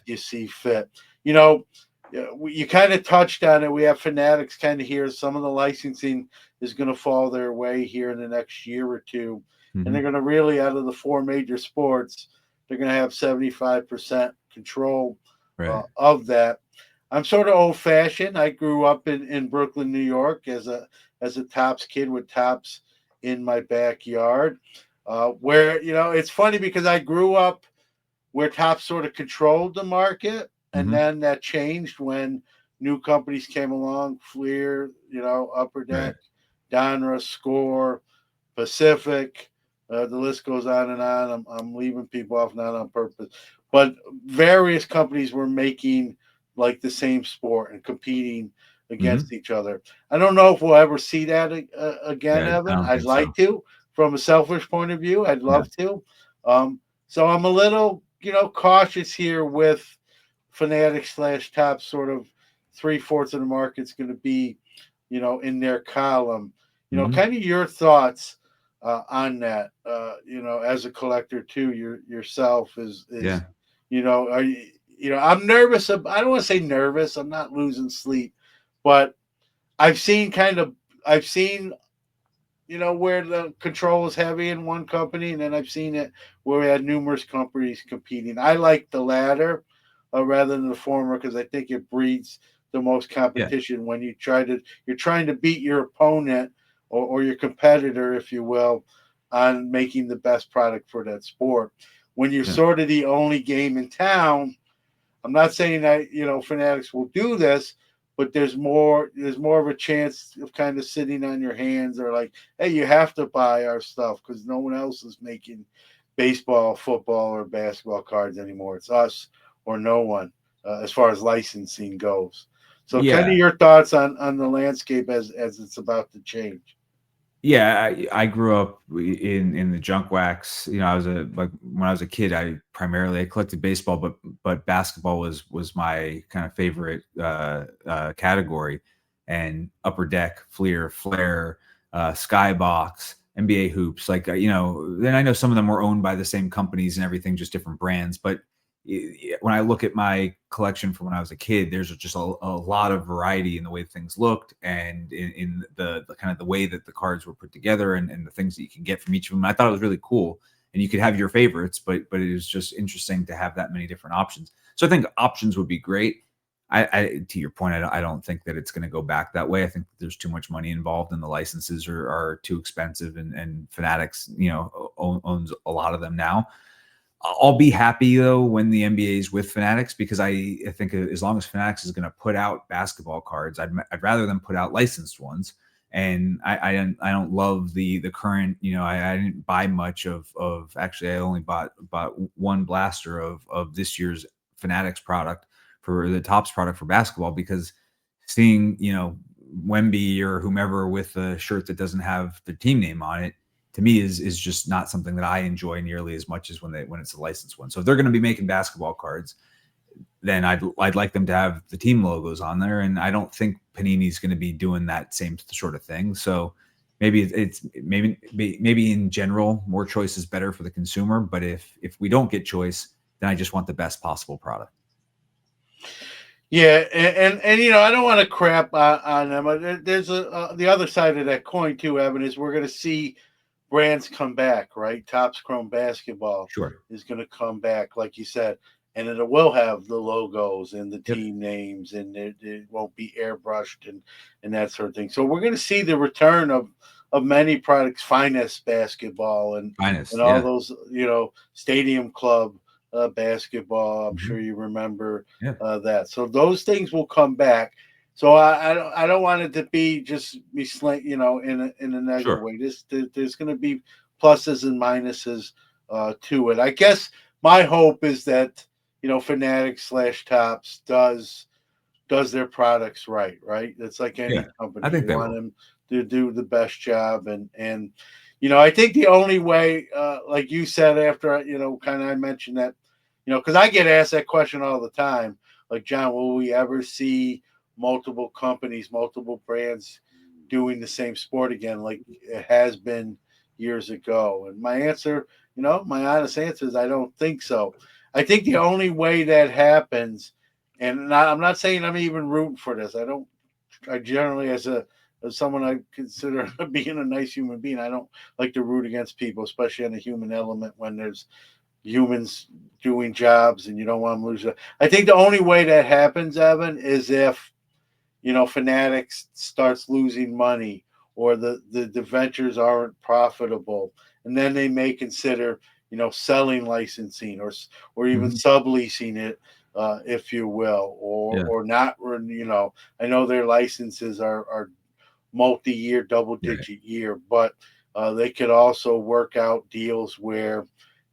you see fit. You know, you kind of touched on it. We have Fanatics kind of here. Some of the licensing is going to fall their way here in the next year or two, and they're Hmm. going to really, out of the four major sports, they're going to have 75% control Right. of that. I'm sort of old fashioned. I grew up in Brooklyn, New York, as a Tops kid with Tops in my backyard. Where it's funny because I grew up where Tops sort of controlled the market, and Hmm. then that changed when new companies came along: Fleer, Upper Right. Deck, Donruss, Score, Pacific. The list goes on and on. I'm leaving people off, not on purpose, but various companies were making like the same sport and competing against Hmm. each other. I don't know if we'll ever see that again, Yeah. I Evan. don't I'd think so. like to, from a selfish point of view. I'd Yeah. love to. So I'm a little, cautious here with Fanatics slash Top. Sort of three-fourths of the market's going to be, in their column. Hmm. Kind of your thoughts on that. As a collector too, yourself is, Yeah. are you, I'm nervous. I don't want to say nervous. I'm not losing sleep, but I've seen kind of, I've seen, where the control is heavy in one company, and then I've seen it where we had numerous companies competing. I like the latter rather than the former, because I think it breeds the most Yeah. competition when you're trying to beat your opponent, or your competitor, if you will, on making the best product for that sport. When you're Yeah. sort of the only game in town, I'm not saying that Fanatics will do this, but there's more of a chance of kind of sitting on your hands, or like, hey, you have to buy our stuff because no one else is making baseball, football, or basketball cards anymore. It's us or no one, as far as licensing goes. So, kind of Yeah. your thoughts on the landscape as it's about to change. Yeah, I grew up in the junk wax. You know, when I was a kid, I collected baseball, but basketball was my kind of favorite category. And Upper Deck, Fleer, Flare, Skybox, NBA hoops. Like you know, then I know some of them were owned by the same companies and everything, just different brands. But when I look at my collection from when I was a kid, there's just a lot of variety in the way things looked and in the kind of the way that the cards were put together and the things that you can get from each of them. I thought it was really cool. And you could have your favorites, but it was just interesting to have that many different options. So I think options would be great. I to your point, I don't think that it's going to go back that way. I think there's too much money involved, and the licenses are too expensive. And Fanatics, you know, owns a lot of them now. I'll be happy though when the NBA is with Fanatics because I think as long as Fanatics is going to put out basketball cards, I'd rather them put out licensed ones. And I don't love the current, you know, I didn't buy much of actually I only bought one blaster of this year's Fanatics product for the Tops product for basketball because seeing, you know, Wemby or whomever with a shirt that doesn't have the team name on it to me is just not something that I enjoy nearly as much as when it's a licensed one. So if they're going to be making basketball cards, then I'd like them to have the team logos on there. And I don't think Panini's going to be doing that same sort of thing. So maybe in general, more choice is better for the consumer. But if we don't get choice, then I just want the best possible product. Yeah, and you know, I don't want to crap on them. There's the other side of that coin too, Evan, is we're going to see brands come back, right? Topps Chrome Basketball Sure. is going to come back, like you said, and it will have the logos and the Yep. team names, and it won't be airbrushed and that sort of thing. So we're going to see the return of many products, Finest Basketball and Finest. all Yeah. those, you know, Stadium Club basketball. I'm Mhm. sure you remember Yeah. that. So those things will come back. So I don't want it to be just be slant, you know, in a negative Sure. way. There's going to be pluses and minuses to it. I guess my hope is that you know Fanatics slash Tops does their products right, right? It's like Yeah. any I company. think You they want will. them to do the best job and you know, I think the only way, like you said, after you know, kind of I mentioned that, you know, because I get asked that question all the time, like John, will we ever see multiple companies, multiple brands doing the same sport again, like it has been years ago? And my answer, you know, my honest answer is I don't think so. I think the only way that happens, and I'm not saying I'm even rooting for this. I don't. I generally, as someone I consider being a nice human being, I don't like to root against people, especially on the human element when there's humans doing jobs and you don't want them to lose. I think the only way that happens, Evan, is if you know Fanatics starts losing money or the ventures aren't profitable, and then they may consider you know selling licensing or even Mhm. subleasing it, if you will, Yeah. or not. You know, I know their licenses are multi-year, Right. double-digit year, but they could also work out deals where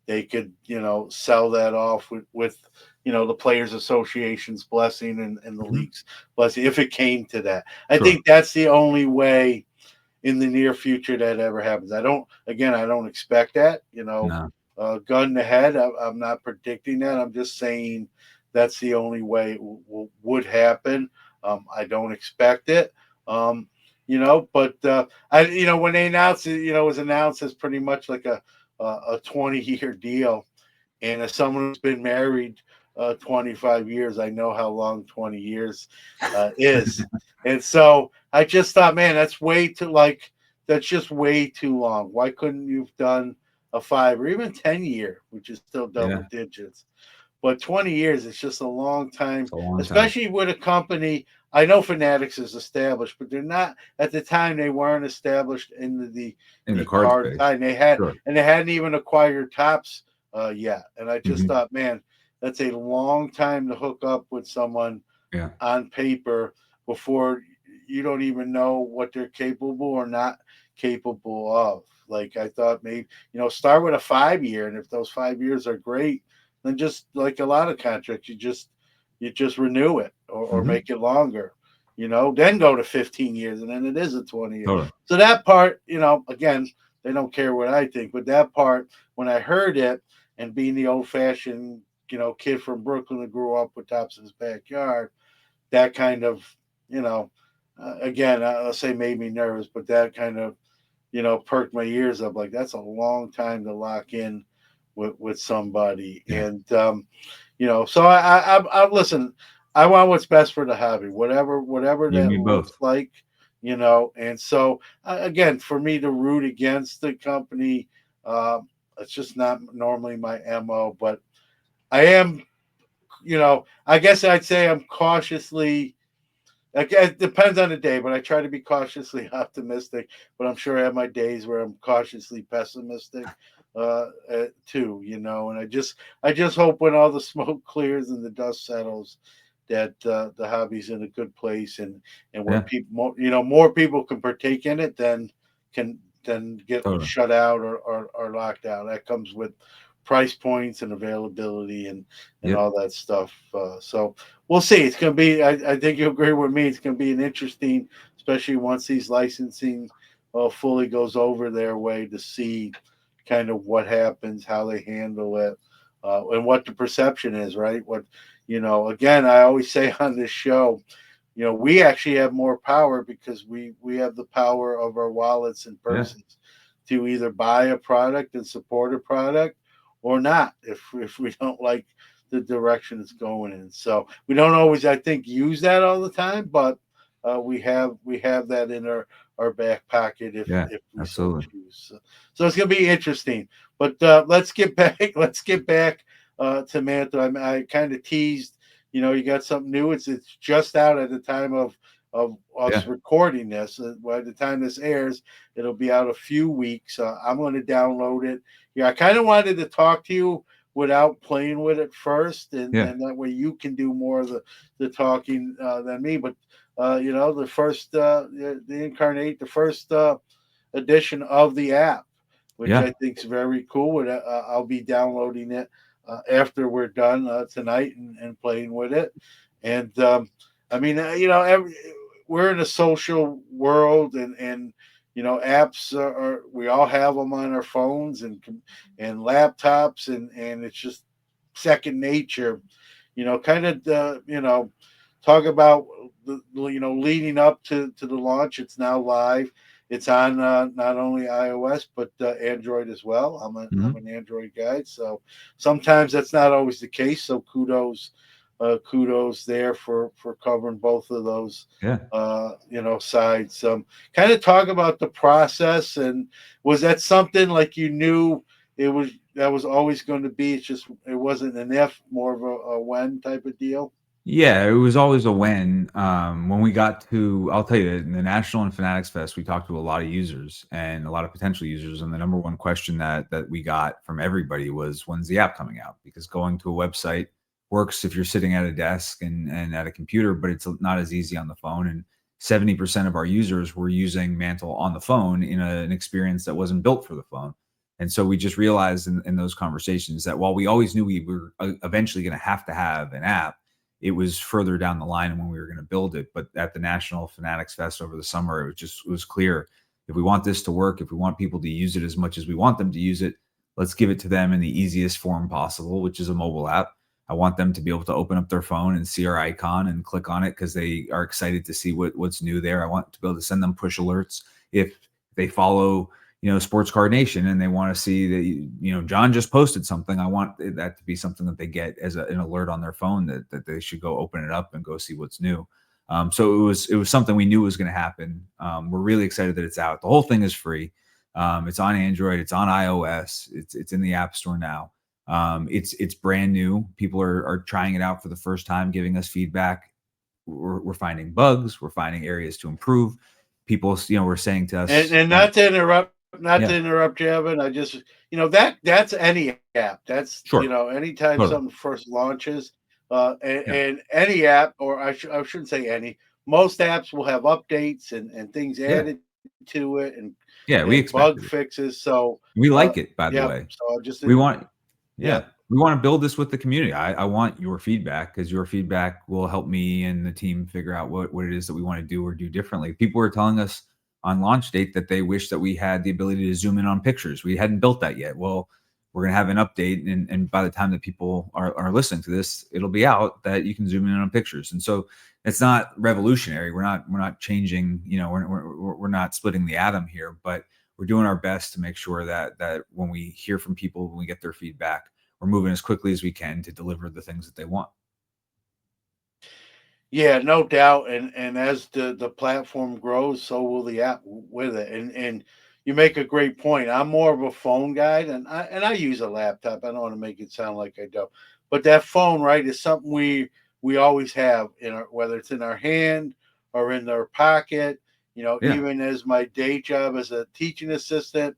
they could, you know, sell that off with you know, the Players Association's blessing and the Mhm. league's blessing if it came to that. I Sure. think that's the only way in the near future that ever happens. I don't expect that, you know, No. gun to head. I'm not predicting that. I'm just saying that's the only way it would happen. I don't expect it. Um, you know, but you know, when they announced it, you know, it was announced as pretty much like a 20-year deal. And as someone who's been married 25 years, I know how long 20 years is. And so I just thought, man, that's just way too long. Why couldn't you've done a 5 or even 10 year, which is still double Yeah. digits? But 20 years is just a long time, It's a long time. especially with a company. I know Fanatics is established, but they're not at the time. They weren't established in In the the card card space. side. Sure. And they hadn't even acquired Tops yet. And I just Mhm. thought, man, that's a long time to hook up with someone Yeah. on paper before you don't even know what they're capable or not capable of. Like I thought maybe, you know, start with a 5 year, and if those 5 years are great, then just like a lot of contracts, you just renew it or Mhm. make it longer. then go to 15 years, and then it is a 20 year. Totally. So that part, again, they don't care what I think, but that part, when I heard it, and being the old fashioned, kid from Brooklyn who grew up with tops in his backyard, that kind of, you know, again, I'll say made me nervous, but that kind of, perked my ears up. Like, that's a long time to lock in with somebody. Yeah. And, so I listen, I want what's best for the hobby, whatever You and that me looks both. like, and so, again, for me to root against the company, it's just not normally my MO, but I am, I guess I'd say I'm cautiously, it depends on the day, but I try to be cautiously optimistic. But I'm sure I have my days where I'm cautiously pessimistic, too. And I just hope when all the smoke clears and the dust settles, that the hobby's in a good place, and where Yeah. people, more people can partake in it than can get Totally. shut out or locked out. That comes with price points and availability and Yep. all that stuff. So we'll see. It's going to be. I think you agree with me. It's going to be an interesting, especially once these licensing fully goes over their way, to see kind of what happens, how they handle it, and what the perception is. Right? Again, I always say on this show, we actually have more power because we have the power of our wallets and Yeah. purses to either buy a product and support a product, or not, if we don't like the direction it's going in. So we don't always, I think, use that all the time, but we have that in our back pocket Yeah. if we so Absolutely. choose. So it's going to be interesting. But let's get back. Let's get back to Mantle. I kind of teased. You got something new. It's just out at the time of us Yeah. recording this. By the time this airs, it'll be out a few weeks. I'm going to download it. Yeah, I kind of wanted to talk to you without playing with it first, and Yeah. that way you can do more of the talking than me. But the first the first edition of the app, which Yeah. I think is very cool. And I'll be downloading it after we're done tonight, and playing with it. And I mean, we're in a social world, and apps we all have them on our phones and laptops, and it's just second nature. Kind of talk about leading up to the launch. It's now live. It's on not only iOS but Android as well. I'm Mhm. an Android guy, so sometimes that's not always the case. So kudos there for covering both of those Yeah. sides. Kind of talk about the process, and was that something like you knew that was always going to be? It's just it wasn't an if, more of a when type of deal. Yeah, it was always a win. When we got to, I'll tell you, in the National and Fanatics Fest, we talked to a lot of users and a lot of potential users, and the number one question that we got from everybody was, "When's the app coming out?" Because going to a website works if you're sitting at a desk and at a computer, but it's not as easy on the phone. And 70% of our users were using Mantle on the phone in an experience that wasn't built for the phone. And so we just realized in those conversations that while we always knew we were eventually going to have an app, it was further down the line when we were going to build it. But at the National Fanatics Fest over the summer, it was clear, if we want this to work, if we want people to use it as much as we want them to use it, let's give it to them in the easiest form possible, which is a mobile app. I want them to be able to open up their phone and see our icon and click on it because they are excited to see what's new there. I want to be able to send them push alerts if they follow Sports Card Nation, and they want to see that John just posted something. I want that to be something that they get as an alert on their phone, that they should go open it up and go see what's new. So it was something we knew was going to happen. We're really excited that it's out. The whole thing is free. It's on Android. It's on iOS. It's in the App Store now. It's brand new. People are trying it out for the first time, giving us feedback. We're finding bugs. We're finding areas to improve. People, were saying to us, And not to yeah, interrupt you, Evan. I just that's any app. That's sure, anytime totally, something first launches, yeah, and any app, or I shouldn't say any. Most apps will have updates and things yeah, added to it, yeah. We and bug expected it. fixes. So We like it, by the yeah. way. So I just We didn't. want, Yeah. yeah. we want to build this with the community. I want your feedback, because your feedback will help me and the team figure out what it is that we want to do or do differently. People were telling us on launch date that they wish that we had the ability to zoom in on pictures. We hadn't built that yet. Well, we're going to have an update, and by the time that people are listening to this, it'll be out that you can zoom in on pictures. And so it's not revolutionary. We're not changing. We're not splitting the atom here, but we're doing our best to make sure that when we hear from people, when we get their feedback, we're moving as quickly as we can to deliver the things that they want. Yeah, no doubt. And as the platform grows, so will the app with it. And you make a great point. I'm more of a phone guy, and I use a laptop. I don't want to make it sound like I don't, but that phone, right, is something we always have in our, whether it's in our hand or in our pocket. Yeah, Even as my day job as a teaching assistant,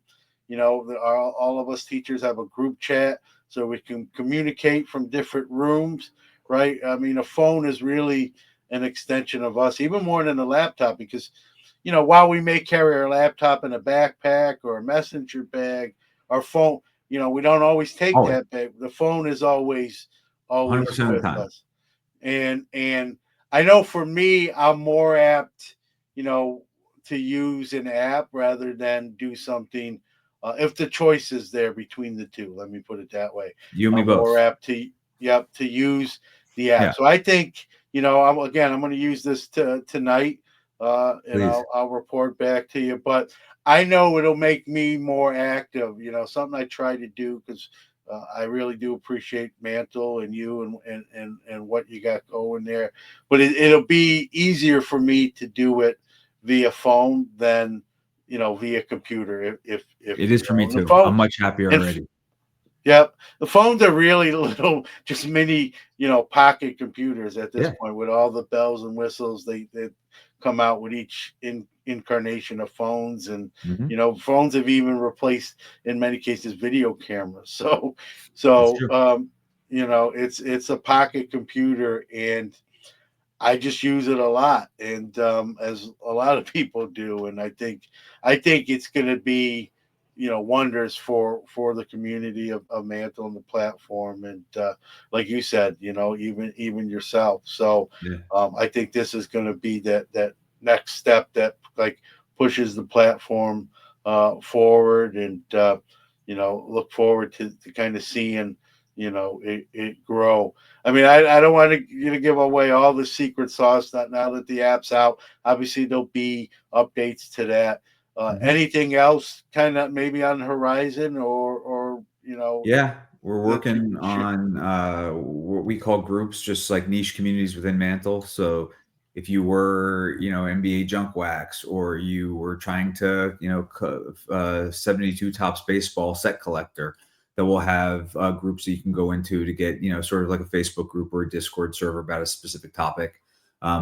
all of us teachers have a group chat so we can communicate from different rooms, right? I mean, a phone is really an extension of us, even more than a laptop, because while we may carry our laptop in a backpack or a messenger bag, our phone, we don't always take always, that bag. The phone is always 100% of the with time. us. And I know for me, I'm more apt, you know, to use an app rather than do something. If the choice is there between the two, let me put it that way. You and me I'm more both. apt to, yep, to use the app. Yeah, So I think, I'm going to use this tonight, and please. I'll report back to you. But I know it'll make me more active. Something I try to do, because I really do appreciate Mantle and you and what you got going there. But it'll be easier for me to do it via phone than via computer. If It is for me the too. phone I'm much happier and already. yep, the phones are really little, just mini, pocket computers at this Yeah. point, with all the bells and whistles they come out with each incarnation of phones. And Hmm. phones have even replaced, in many cases, video cameras. So That's so true. it's a pocket computer, and I just use it a lot, and as a lot of people do. And I think it's going to be, wonders for the community of Mantle and the platform, and like you said, even yourself. So Yeah. I think this is going to be that next step that, like, pushes the platform forward, and look forward to kind of seeing it grow. I mean, I don't want to give away all the secret sauce. That now that the app's out, obviously there'll be updates to that. Hmm. Anything else kind of maybe on the horizon, or Yeah, we're that you working can share? on what we call groups, just like niche communities within Mantle. So if you were, NBA junk wax, or you were trying to, 72 tops baseball set collector, that will have groups that you can go into to get, sort of like a Facebook group or a Discord server about a specific topic.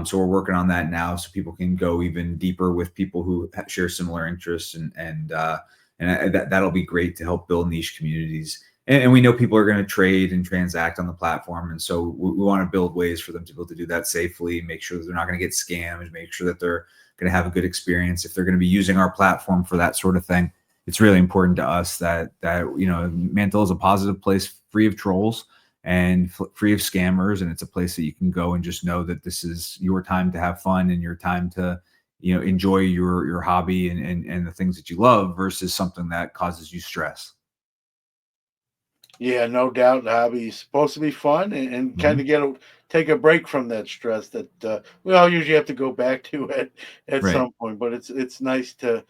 So we're working on that now, so people can go even deeper with people who share similar interests, and that'll be great to help build niche communities. And we know people are going to trade and transact on the platform, and so we want to build ways for them to be able to do that safely, make sure that they're not going to get scammed, make sure that they're going to have a good experience if they're going to be using our platform for that sort of thing. It's really important to us that Mantle is a positive place, free of trolls and free of scammers, and it's a place that you can go and just know that this is your time to have fun and your time to enjoy your hobby and the things that you love, versus something that causes you stress. Yeah, no doubt. The hobby is supposed to be fun, and kind Hmm. of take a break from that stress that we all usually have to go back to at Right. some point. But it's nice to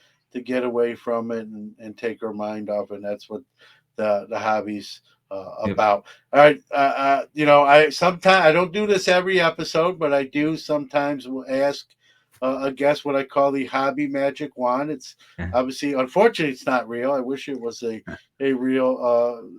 get away from it, and take our mind off, and that's what the hobbies Yep. about. All right, I sometimes, I don't do this every episode, but I do sometimes will ask a guest what I call the hobby magic wand. It's Yeah. obviously, unfortunately, it's not real. I wish it was a real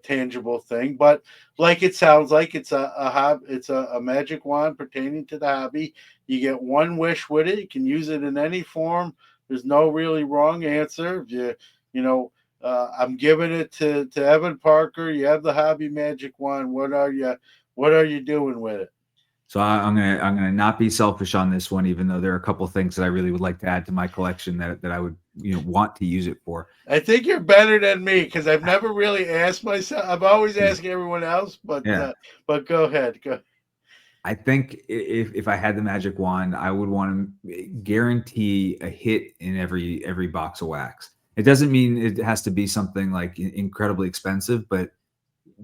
tangible thing, but like it sounds like, it's a magic wand pertaining to the hobby. You get one wish with it. You can use it in any form. There's no really wrong answer. If you know I'm giving it to Evan Parker. You have the hobby magic wand. What are you doing with it? So I'm gonna not be selfish on this one, even though there are a couple things that I really would like to add to my collection that I would want to use it for. I think you're better than me because I've never really asked myself. I'm always asking everyone else, Yeah. but go ahead. Go. I think if I had the magic wand, I would want to guarantee a hit in every box of wax. It doesn't mean it has to be something like incredibly expensive, but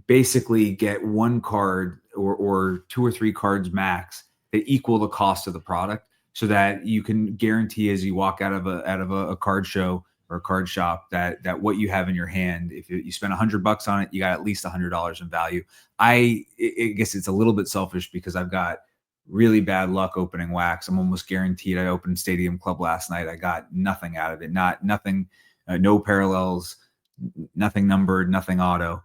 basically get one card or two or three cards max that equal the cost of the product, so that you can guarantee as you walk out of a card show or a card shop that what you have in your hand, if you spend $100 on it, you got at least $100 in value. I guess it's a little bit selfish because I've got really bad luck opening wax. I'm almost guaranteed. I opened Stadium Club last night. I got nothing out of it. Nothing, no parallels, nothing numbered, nothing auto.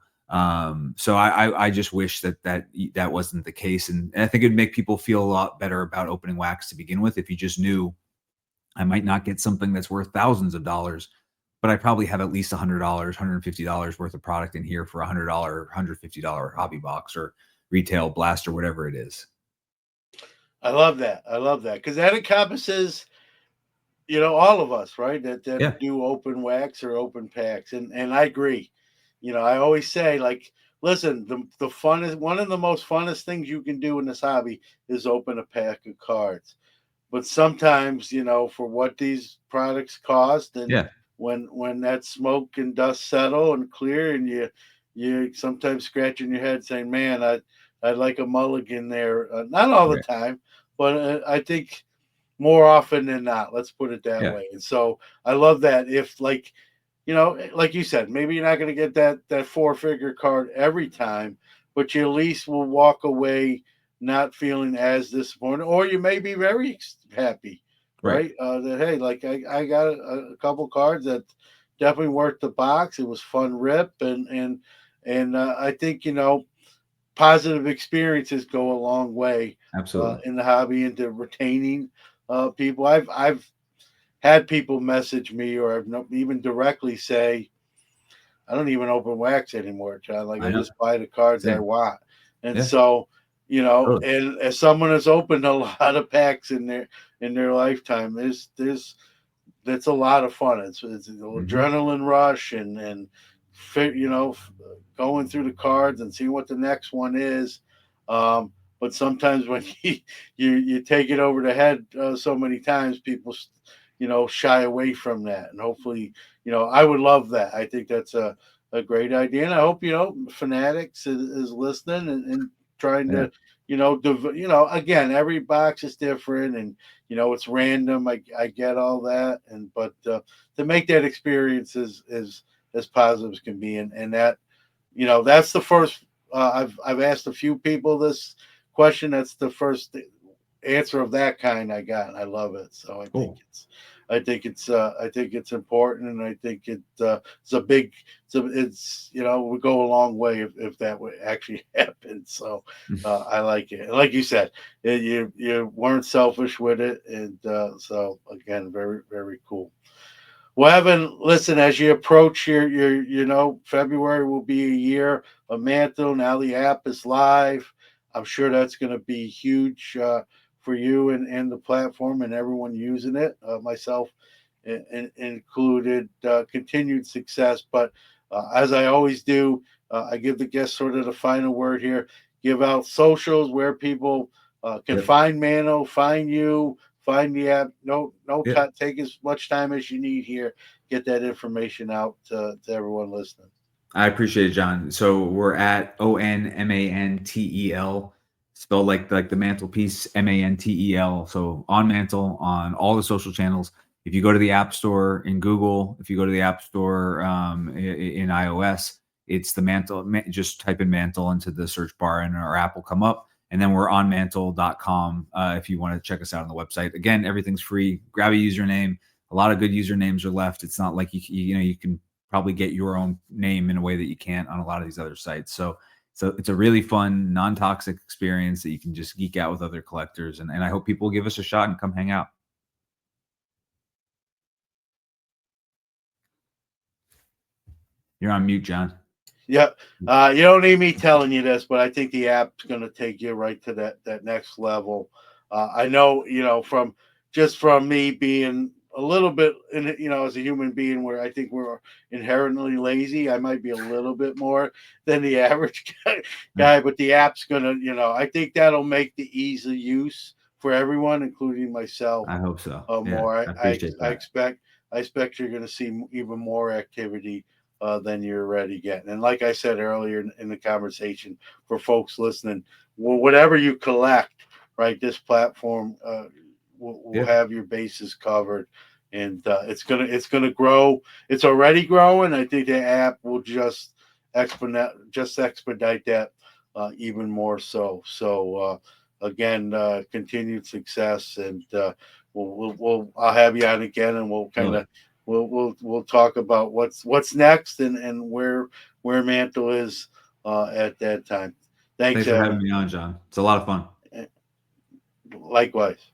So I just wish that wasn't the case, and I think it'd make people feel a lot better about opening wax to begin with if you just knew I might not get something that's worth thousands of dollars, but I probably have at least $100, $150 worth of product in here for $100, $150 hobby box or retail blast or whatever it is. I love that. I love that because that encompasses, all of us, right? That Yeah, do open wax or open packs, and I agree. I always say, like, listen, the funnest, one of the most funnest things you can do in this hobby is open a pack of cards. But sometimes, for what these products cost, and yeah, when that smoke and dust settle and clear, and you sometimes scratching your head saying, "Man, I'd like a mulligan there." Not all the right, time, but I think more often than not. Let's put it that yeah, way. And so I love that. If like you said, maybe you're not going to get that four-figure card every time, but you at least will walk away not feeling as disappointed, or you may be very happy, right, right? That hey, like I got a couple cards that definitely worth the box. It was fun rip, and I think positive experiences go a long way absolutely. in the hobby into retaining people. I've had people message me, or I've even directly say, I don't even open wax anymore, John. Like I I know. just buy the cards I Same. want. And Yeah, so, totally. and as someone has opened a lot of packs in their lifetime, that's a lot of fun. It's an Hmm. adrenaline rush and going through the cards and seeing what the next one is. But sometimes when you take it over the head so many times, people shy away from that. And hopefully, I would love that. I think that's a great idea, and I hope Fanatics is listening and trying Yeah, to again, every box is different, and it's random. I get all that, but to make that experience as positive as can be, and that that's the first. I've asked a few people this question. That's the first answer of that kind I got, and I love it. So cool. I think it's important, and I think it's a big, it's would go a long way if that would actually happen. So I like it. And like you said, you weren't selfish with it, and so again, very very cool. Well, Evan, listen, as you approach February will be a year of Mantle. Now the app is live. I'm sure that's going to be huge for you and the platform and everyone using it, myself included. Continued success. But as I always do, I give the guests sort of the final word here. Give out socials where people can Yep. find Mano, find you, find the app. No, Yep. take as much time as you need here. Get that information out to everyone listening. I appreciate it, John. So we're at ONMANTEL, spelled like the mantelpiece, MANTEL. So on Mantle on all the social channels. If you go to the App Store in Google, if you go to the App Store in iOS, it's the Mantle. Just type in Mantle into the search bar, and our app will come up. And then we're on mantle.com if you want to check us out on the website. Again, everything's free. Grab a username. A lot of good usernames are left. It's not like you can probably get your own name in a way that you can't on a lot of these other sites. So it's a really fun, non-toxic experience that you can just geek out with other collectors. And I hope people give us a shot and come hang out. You're on mute, John. Yep. You don't need me telling you this, but I think the app's going to take you right to that next level. I know, from me being a little bit in, as a human being, where I think we're inherently lazy. I might be a little bit more than the average guy, but the app's gonna, I think that'll make the ease of use for everyone, including myself, I hope so. Yeah, more. I I, appreciate I that. expect I expect you're going to see even more activity than you're already getting. And like I said earlier in the conversation, for folks listening, well, whatever you collect, right, this platform will Yeah, have your bases covered, and it's gonna grow. It's already growing. I think the app will expedite that even more so. So again, continued success, and I'll have you on again, and we'll kind really. of we'll talk about what's next, and where Mantle is at that time. Thanks, Thanks for having Evan. me on, John. It's a lot of fun. Likewise.